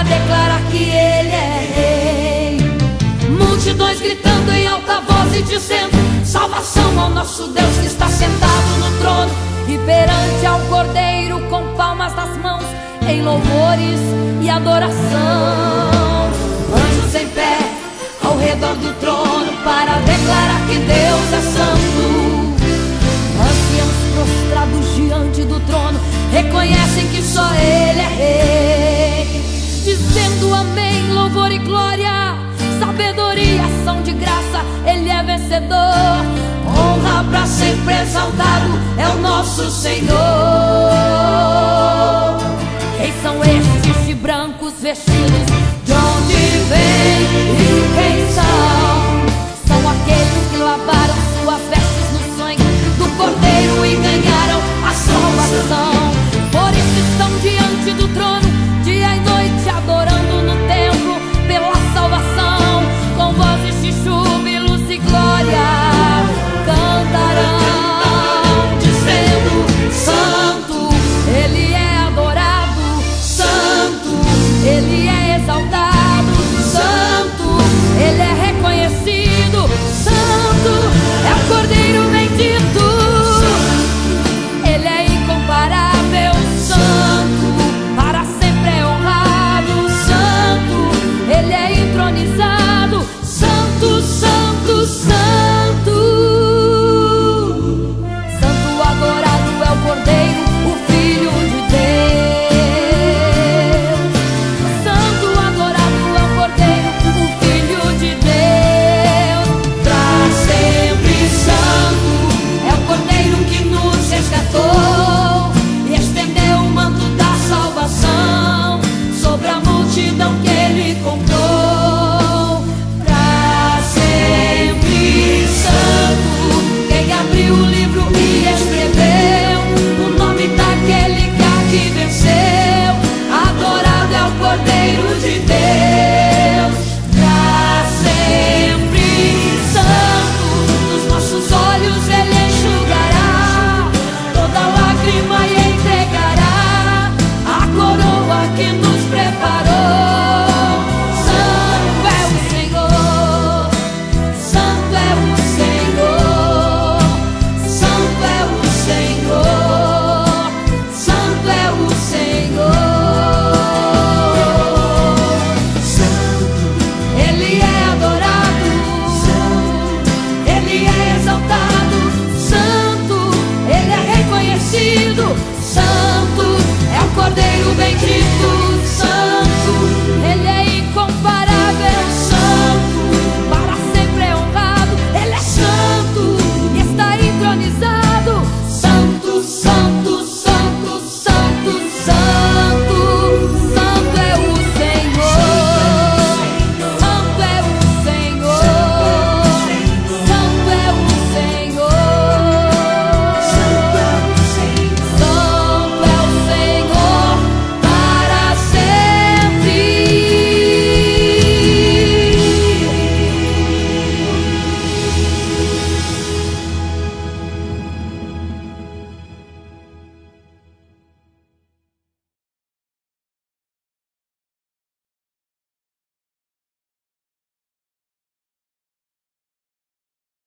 declarar que Ele é Rei. Multidões gritando em alta voz e dizendo: salvação ao nosso Deus que está sentado no trono e perante ao Cordeiro, com palmas nas mãos, em louvores e adoração. Anjos em pé ao redor do trono para declarar que Deus é santo. Anciãos prostrados diante do trono reconhecem que só Ele é Rei, dizendo amém, louvor e glória, sabedoria, ação de graça, Ele é vencedor. Honra pra sempre exaltado é o nosso Senhor. Quem são estes de brancos vestidos? De onde vêm e quem são? São aqueles que lavaram suas vestes no sangue do Cordeiro e ganharam a salvação. Por isso estão diante do trono, dia e noite, adorando no templo pela salvação. Com vozes de júbilos e glória cantarão, dizendo: Santo, Ele é adorado, Santo, Ele é exaltado, Santo, Ele é reconhecido, Santo é o Cordeiro bendito, Ele é incomparável, Santo, para sempre é honrado, Santo, Ele é entronizado, Santo, Santo, Santo. Santo adorado é o Cordeiro, o Filho de Deus. Santo adorado é o Cordeiro, o Filho de Deus. Pra sempre santo é o Cordeiro que nos resgatou e estendeu o manto da salvação sobre a multidão que Ele comprou. Pra sempre santo, quem abriu o livro e escreveu o nome daquele que aqui venceu. Adorado é o Cordeiro de Deus. Pra sempre santo, nos nossos olhos Ele enxugará toda lágrima e entregará a coroa que nos preparou. Santo é o Senhor, Santo é o Senhor, Santo é o Senhor, Santo é o Senhor. Santo, Ele é adorado, Ele é exaltado, Santo, Ele é reconhecido, Santo é o Cordeiro bendito.